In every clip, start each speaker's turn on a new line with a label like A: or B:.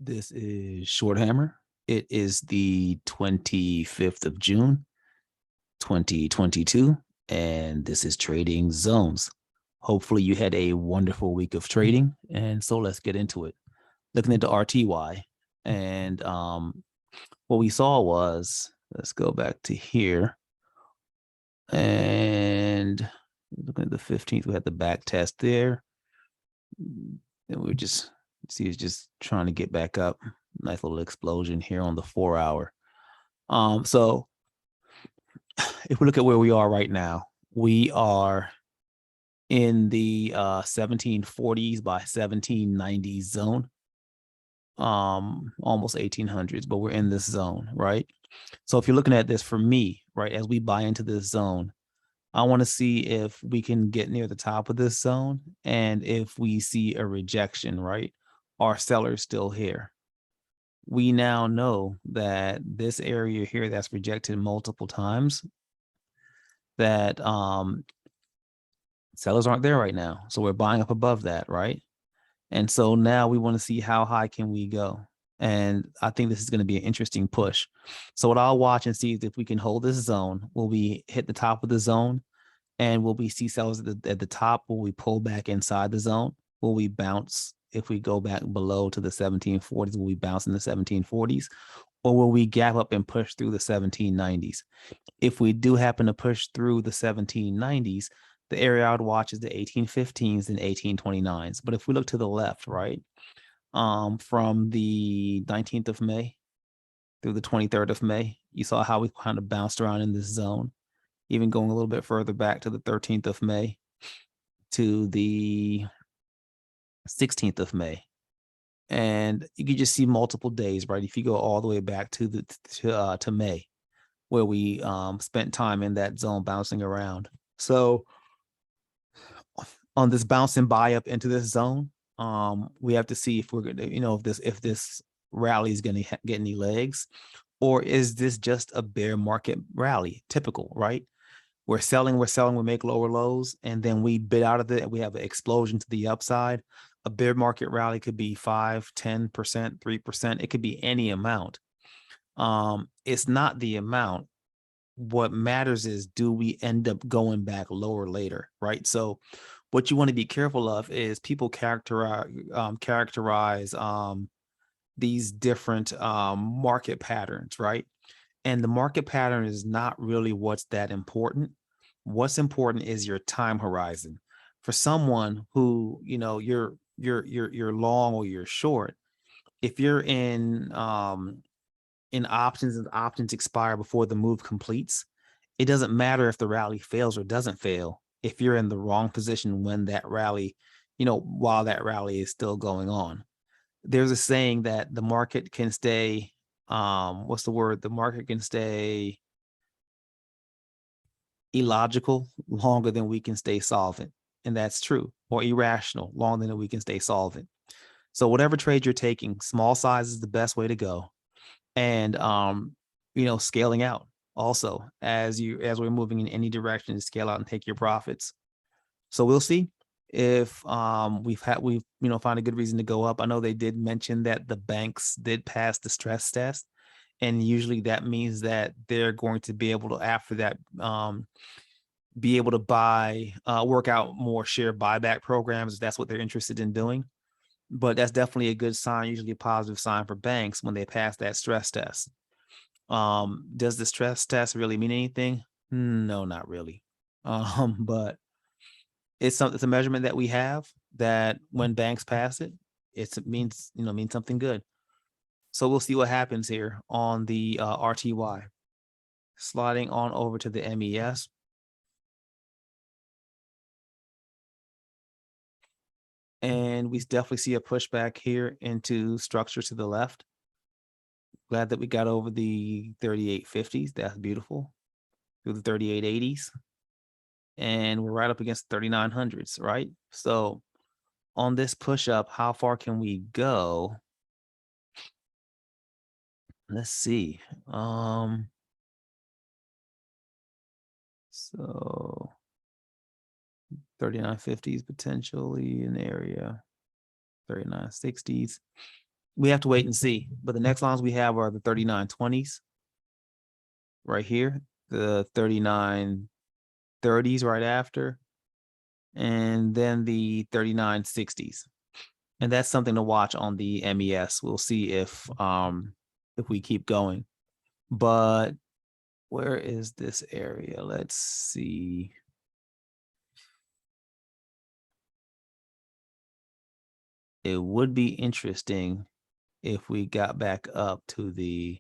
A: This is Short Hammer. It is the 25th of June, 2022, and this is Trading Zones. Hopefully you had a wonderful week of trading, and so let's get into it. Looking into RTY, and what we saw was, let's go back to here, and looking at the 15th, we had the back test there, and we're just, see, it's just trying to get back up. Nice little explosion here on the 4-hour. So if we look at where we are right now, we are in the 1740s by 1790s zone, almost 1800s, but we're in this zone, right? So if you're looking at this for me, right, as we buy into this zone, I want to see if we can get near the top of this zone, and if we see a rejection, right, are sellers still here? We now know that this area here that's rejected multiple times, that sellers aren't there right now. So we're buying up above that, right? And so now we want to see how high can we go. And I think this is going to be an interesting push. So what I'll watch and see is if we can hold this zone. Will we hit the top of the zone? And will we see sellers at the top? Will we pull back inside the zone? Will we bounce? If we go back below to the 1740s, will we bounce in the 1740s? Or will we gap up and push through the 1790s? If we do happen to push through the 1790s, the area I would watch is the 1815s and 1829s. But if we look to the left, right, from the 19th of May through the 23rd of May, you saw how we kind of bounced around in this zone, even going a little bit further back to the 13th of May to the 16th of May. And you can just see multiple days, right? If you go all the way back to May, where we spent time in that zone bouncing around. So on this bouncing buy up into this zone, we have to see if we're gonna, if this rally is gonna get any legs, or is this just a bear market rally? Typical, right? We're selling, we make lower lows, and then we bid out of it, and we have an explosion to the upside. A bear market rally could be 5, 10%, 3%. It could be any amount. It's not the amount. What matters is, do we end up going back lower later, right? So what you want to be careful of is people characterize these different market patterns, right? And the market pattern is not really what's that important. What's important is your time horizon. For someone who, you're long or you're short, if you're in options and options expire before the move completes, it doesn't matter if the rally fails or doesn't fail if you're in the wrong position when that rally, while that rally is still going on. There's a saying that the market can stay, what's the word? The market can stay illogical longer than we can stay solvent. And that's true. Or irrational longer than we can stay solvent. So whatever trade you're taking, small size is the best way to go. And scaling out also as we're moving in any direction, to scale out and take your profits. So we'll see if we've found a good reason to go up. I know they did mention that the banks did pass the stress test, and usually that means that they're going to be able to, after that, be able to buy, work out more share buyback programs if that's what they're interested in doing. But that's definitely a good sign, usually a positive sign for banks when they pass that stress test. Does the stress test really mean anything? No, not really. But it's a measurement that we have, that when banks pass it, it means something good. So we'll see what happens here on the RTY. Sliding on over to the MES. And we definitely see a pushback here into structure to the left. Glad that we got over the 3850s. That's beautiful. Through the 3880s. And we're right up against 3900s, right? So on this push up, how far can we go? Let's see. So 3950s potentially an area, 3960s. we have to wait and see. But the next lines we have are the 3920s right here, the 3930s right after, and then the 3960s. And that's something to watch on the MES. We'll see if we keep going. But where is this area? Let's see. It would be interesting if we got back up to the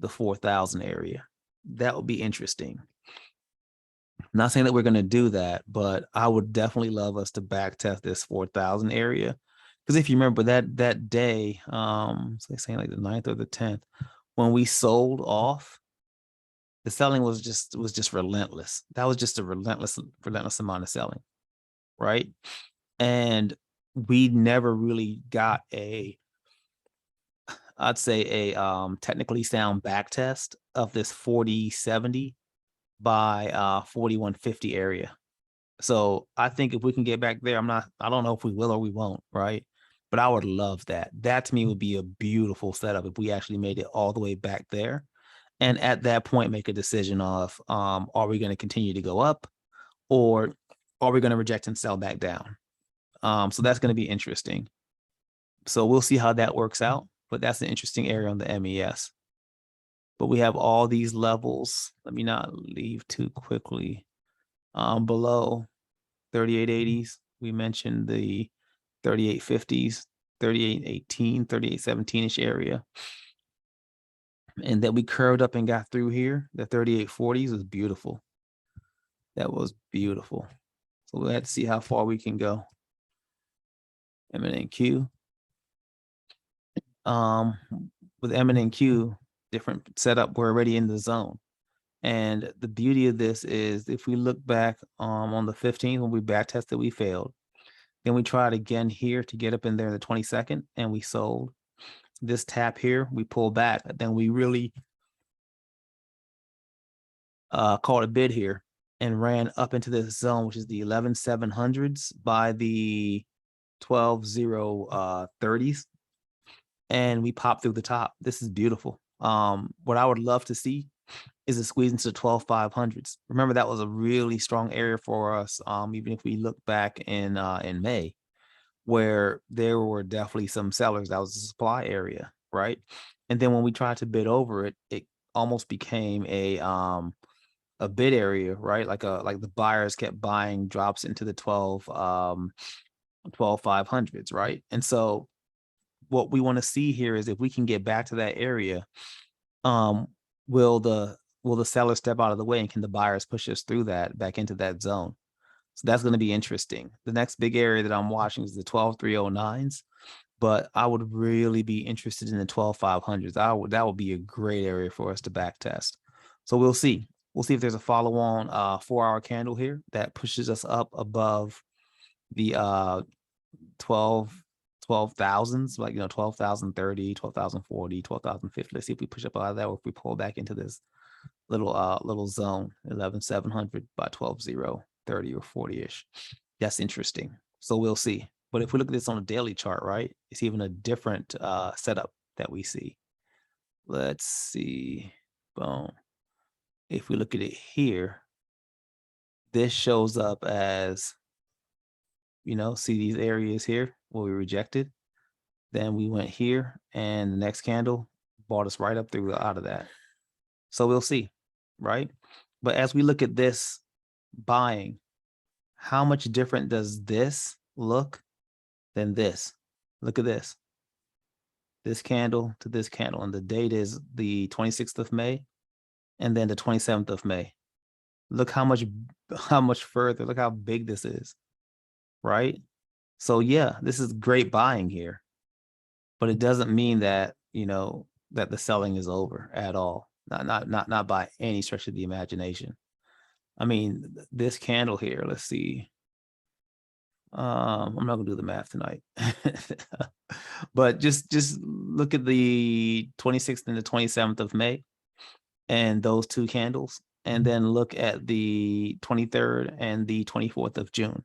A: 4,000 area. That would be interesting. Not saying that we're going to do that, but I would definitely love us to back test this 4,000 area. Because if you remember that day, so saying like the 9th or the 10th, when we sold off, the selling was just relentless. That was just a relentless amount of selling, right? And we never really got I'd say a technically sound back test of this 4070 by 4150 area. So I think if we can get back there, I don't know if we will or we won't, right? But I would love that. That to me would be a beautiful setup if we actually made it all the way back there. And at that point, make a decision of are we going to continue to go up, or are we going to reject and sell back down? So that's going to be interesting. So we'll see how that works out. But that's an interesting area on the MES. But we have all these levels. Let me not leave too quickly. Below 3880s, we mentioned the 3850s, 3818, 3817-ish area. And then we curved up and got through here. The 3840s was beautiful. That was beautiful. So we'll have to see how far we can go. M&Q. With M&Q, different setup, we're already in the zone. And the beauty of this is if we look back on the 15th, when we back tested, we failed. Then we tried again here to get up in there the 22nd, and we sold. This tap here, we pulled back. Then we really called a bid here and ran up into this zone, which is the 11,700s by the 12,030s. And we popped through the top. This is beautiful. What I would love to see is a squeeze into the 12,500s. Remember, that was a really strong area for us. Even if we look back in May, where there were definitely some sellers, that was the supply area, right? And then when we tried to bid over it, it almost became a bid area, right? Like the buyers kept buying drops into the 12,500s, right? And so what we want to see here is if we can get back to that area, will the seller step out of the way, and can the buyers push us through that back into that zone? So that's going to be interesting. The next big area that I'm watching is the 12,309s, but I would really be interested in the 12,500s. That would be a great area for us to back test. So we'll see. We'll see if there's a follow-on 4-hour candle here that pushes us up above the 12,000s, like 12,030, 12,040, 12,050. Let's see if we push up out of that, or if we pull back into this little zone, 11,700 by 12,030 or 40-ish. That's interesting. So we'll see. But if we look at this on a daily chart, right, it's even a different setup that we see. Let's see. Boom. If we look at it here, this shows up as, see these areas here where we rejected. Then we went here, and the next candle brought us right up through out of that. So we'll see, right? But as we look at this buying, how much different does this look than this? Look at this. This candle to this candle, and the date is the 26th of May, and then the 27th of May. Look how much further, look how big this is, right? So yeah, this is great buying here, but it doesn't mean that, that the selling is over at all. Not by any stretch of the imagination. I mean, this candle here, let's see. I'm not gonna do the math tonight, but just look at the 26th and the 27th of May and those two candles, and then look at the 23rd and the 24th of June.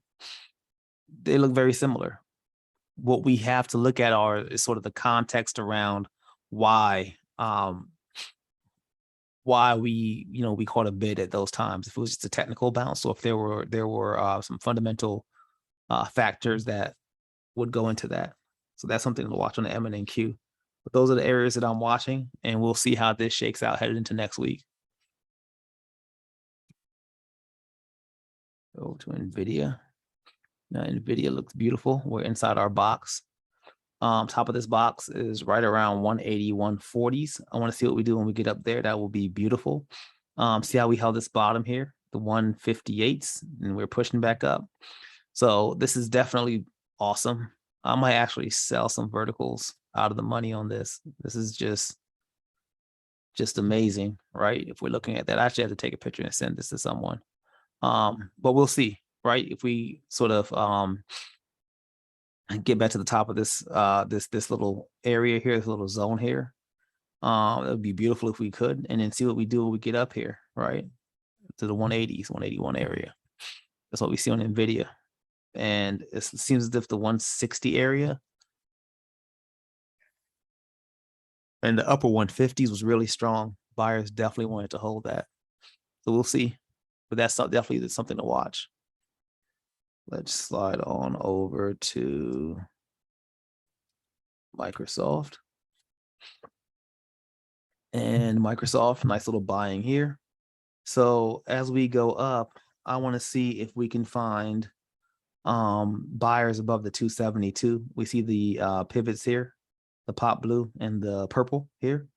A: They look very similar. what we have to look at is sort of the context around why we, we caught a bid at those times. If it was just a technical bounce, or if there were some fundamental factors that would go into that. So that's something to watch on the M&Q. But those are the areas that I'm watching, and we'll see how this shakes out headed into next week. Go to NVDA. Now NVIDIA looks beautiful. We're inside our box. Top of this box is right around 180, 140s. I want to see what we do when we get up there. That will be beautiful. See how we held this bottom here, the 158s, and we're pushing back up. So this is definitely awesome. I might actually sell some verticals out of the money on this. This is just amazing, right? If we're looking at that, I actually have to take a picture and send this to someone. But we'll see, right? If we sort of get back to the top of this this little area here, this little zone here, it would be beautiful if we could, and then see what we do when we get up here, right? To the 180s, 181 area. That's what we see on NVIDIA. And it seems as if the 160 area and the upper 150s was really strong. Buyers definitely wanted to hold that. So we'll see. But that's definitely something to watch. Let's slide on over to Microsoft. And Microsoft, nice little buying here. So as we go up, I want to see if we can find buyers above the 272. We see the pivots here, the pop blue and the purple here.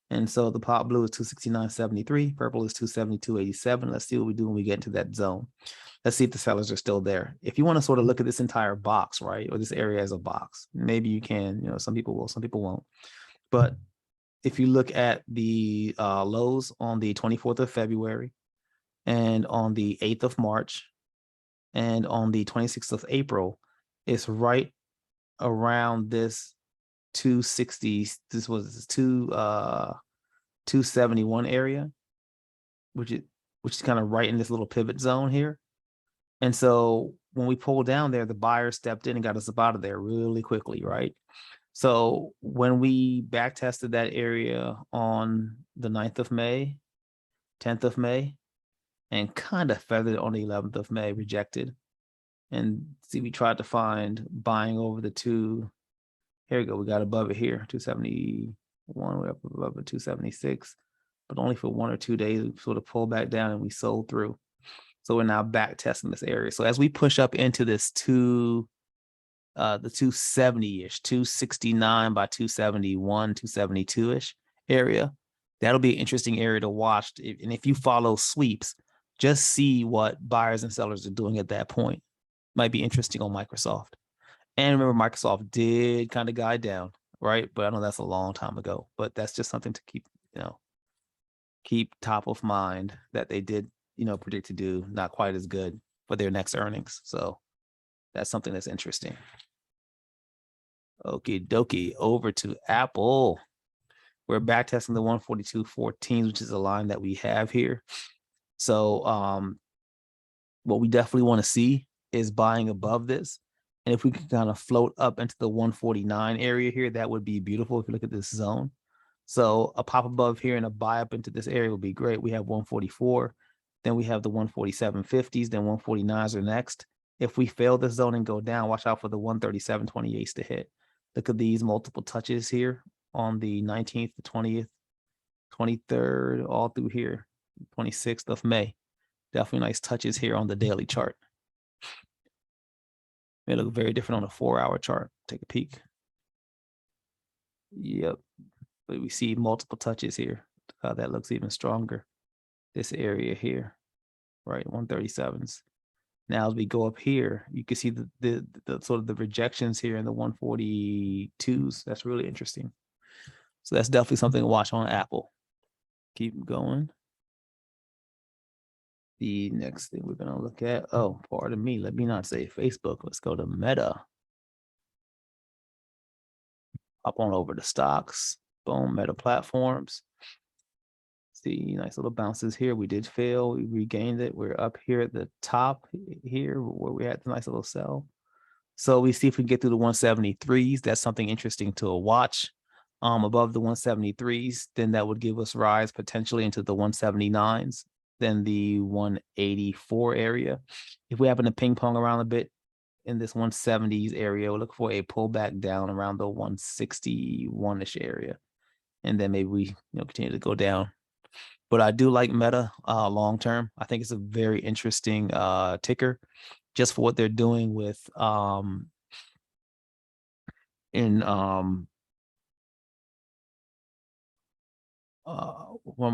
A: And so the pop blue is 269.73, purple is 272.87. Let's see what we do when we get into that zone. Let's see if the sellers are still there. If you want to sort of look at this entire box, right, or this area as a box, maybe you can, some people will, some people won't. But if you look at the lows on the 24th of February and on the 8th of March and on the 26th of April, it's right around this 260. This was 271 area, which is kind of right in this little pivot zone here. And so when we pulled down there, the buyer stepped in and got us up out of there really quickly, right? So when we back tested that area on the 9th of May, 10th of May, and kind of feathered on the 11th of May, rejected. And see, we tried to find buying over the two. Here we go. We got above it here, 271. We're up above it, 276, but only for 1 or 2 days. We sort of pulled back down and we sold through. So we're now back testing this area. So as we push up into this the 270-ish, 269 by 271, 272-ish area, that'll be an interesting area to watch. And if you follow sweeps, just see what buyers and sellers are doing at that point. Might be interesting on Microsoft. And remember, Microsoft did kind of guide down, right? But I know that's a long time ago. But that's just something to keep top of mind, that they did, predict to do not quite as good for their next earnings. So that's something that's interesting. Okie dokie, over to Apple. We're back testing the 142.14, which is a line that we have here. So what we definitely want to see is buying above this. And if we can kind of float up into the 149 area here, that would be beautiful if you look at this zone. So a pop above here and a buy up into this area would be great. We have 144. Then we have the 147.50s, then 149s are next. If we fail this zone and go down, watch out for the 137.28s to hit. Look at these multiple touches here on the 19th, the 20th, 23rd, all through here, 26th of May. Definitely nice touches here on the daily chart. They look very different on a 4-hour chart. Take a peek. Yep. But we see multiple touches here. That looks even stronger. This area here, right? 137s. Now as we go up here, you can see the sort of the rejections here in the 142s. That's really interesting. So that's definitely something to watch on Apple. Keep going. The next thing we're going to look at, oh, pardon me, let me not say Facebook. Let's go to Meta. Hop on over to stocks. Boom, Meta platforms. See, nice little bounces here. We did fail. We regained it. We're up here at the top here where we had the nice little sell. So we see if we can get through the 173s. That's something interesting to watch. Above the 173s, then that would give us rise potentially into the 179s, then the 184 area. If we happen to ping pong around a bit in this 170s area, we'll look for a pullback down around the 161-ish area. And then maybe we continue to go down. But I do like Meta long term. I think it's a very interesting ticker just for what they're doing with what am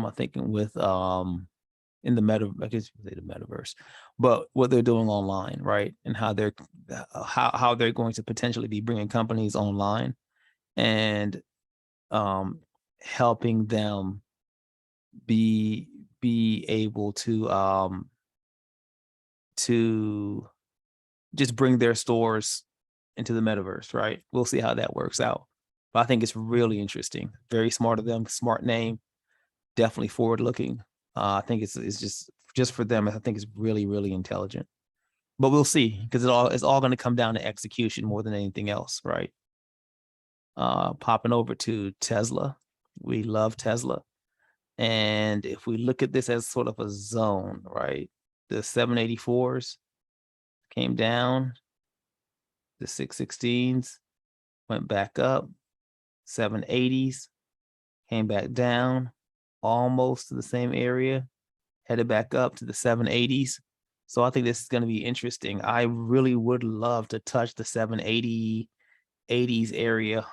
A: I thinking with in the I guess you say the metaverse, but what they're doing online, right? And how they're going to potentially be bringing companies online and helping them be able to just bring their stores into the metaverse, right? We'll see how that works out. But I think it's really interesting. Very smart of them, smart name, definitely forward looking. I think it's just for them. I think it's really, really intelligent. But we'll see, because it's all going to come down to execution more than anything else, right? Popping over to Tesla. We love Tesla. And if we look at this as sort of a zone, right? The 784s came down, the 616s went back up, 780s came back down, almost to the same area, headed back up to the 780s. So I think this is going to be interesting. I really would love to touch the 780 80s area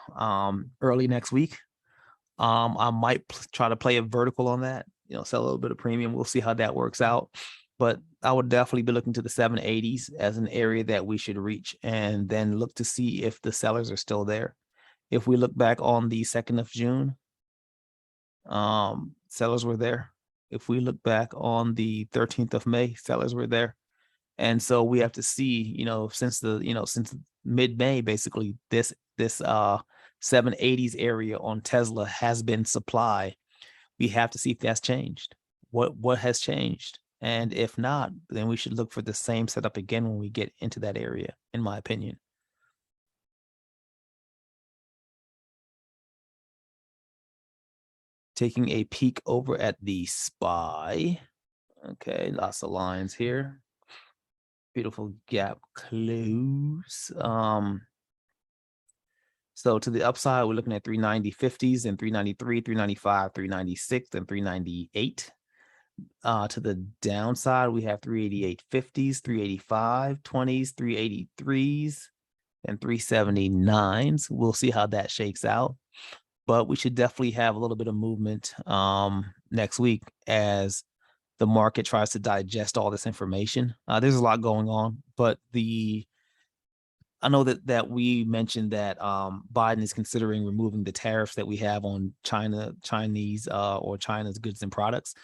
A: early next week. I might try to play a vertical on that, sell a little bit of premium. We'll see how that works out. But I would definitely be looking to the 780s as an area that we should reach, and then look to see if the sellers are still there. If we look back on the 2nd of June, sellers were there. If we look back on the 13th of May, sellers were there. And so we have to see, since mid-May, basically, this 780s area on Tesla has been supply. We have to see if that's changed. What has changed? And if not, then we should look for the same setup again when we get into that area, in my opinion. Taking a peek over at the SPY. Okay, lots of lines here. Beautiful gap close. So to the upside, we're looking at 390 50s and 393, 395, 396, and 398. To the downside, we have 388 50s, 385 20s, 383s, and 379s. We'll see how that shakes out. But we should definitely have a little bit of movement next week as the market tries to digest all this information. There's a lot going on, but I know that we mentioned that Biden is considering removing the tariffs that we have on Chinese or China's goods and products,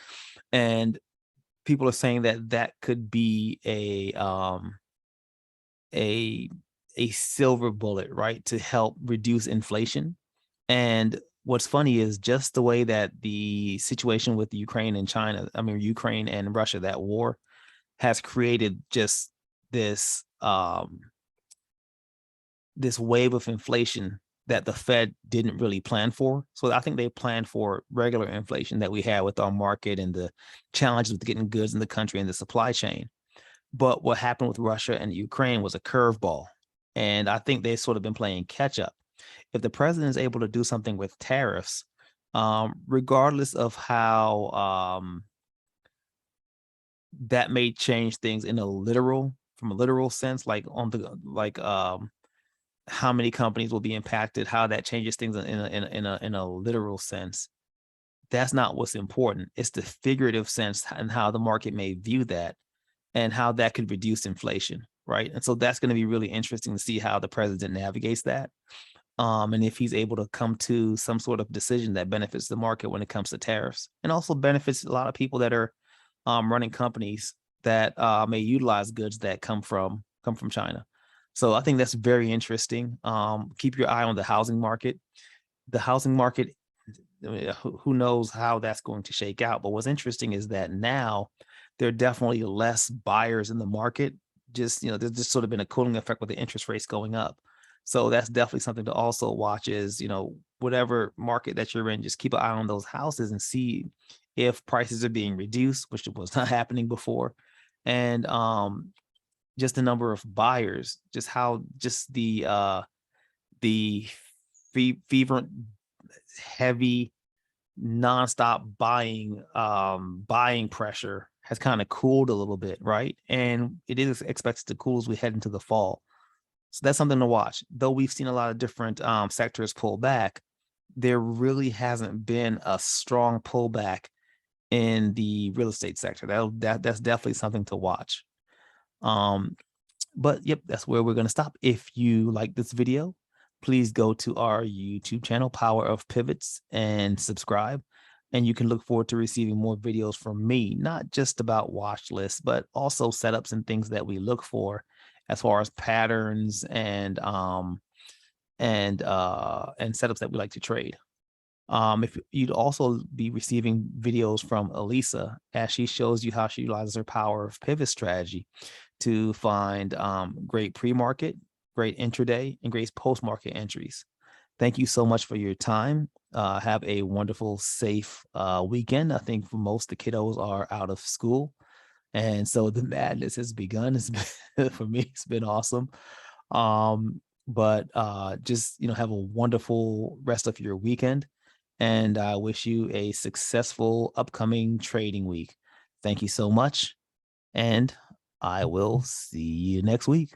A: and people are saying that could be a silver bullet, right, to help reduce inflation. And what's funny is just the way that the situation with Ukraine and Russia, that war has created just this this wave of inflation that the Fed didn't really plan for. So I think they planned for regular inflation that we had with our market and the challenges with getting goods in the country and the supply chain. But what happened with Russia and Ukraine was a curveball. And I think they've sort of been playing catch up. If the president is able to do something with tariffs, regardless of how that may change things from a literal sense, like how many companies will be impacted, how that changes things in a literal sense. That's not what's important. It's the figurative sense and how the market may view that and how that could reduce inflation, right? And so that's going to be really interesting to see how the president navigates that. And if he's able to come to some sort of decision that benefits the market when it comes to tariffs, and also benefits a lot of people that are running companies that may utilize goods that come from China. So I think that's very interesting. Keep your eye on the housing market. The housing market, who knows how that's going to shake out. But what's interesting is that now there are definitely less buyers in the market just, there's just sort of been a cooling effect with the interest rates going up. So that's definitely something to also watch is, whatever market that you're in, just keep an eye on those houses and see if prices are being reduced, which was not happening before. And just the number of buyers, just how just the fever heavy nonstop buying pressure has kind of cooled a little bit, right? And it is expected to cool as we head into the fall. So that's something to watch. Though we've seen a lot of different sectors pull back, there really hasn't been a strong pullback in the real estate sector. That's definitely something to watch. But yep, that's where we're going to stop. If you like this video, please go to our YouTube channel, Power of Pivots, and subscribe. And you can look forward to receiving more videos from me, not just about watch lists, but also setups and things that we look for as far as patterns and setups that we like to trade. If you'd also be receiving videos from Elisa as she shows you how she utilizes her Power of Pivot strategy to find great pre-market, great intraday, and great post-market entries. Thank you so much for your time. Have a wonderful, safe weekend. I think for most, the kiddos are out of school. And so the madness has begun. For me, it's been awesome. But just, have a wonderful rest of your weekend. And I wish you a successful upcoming trading week. Thank you so much. And I will see you next week.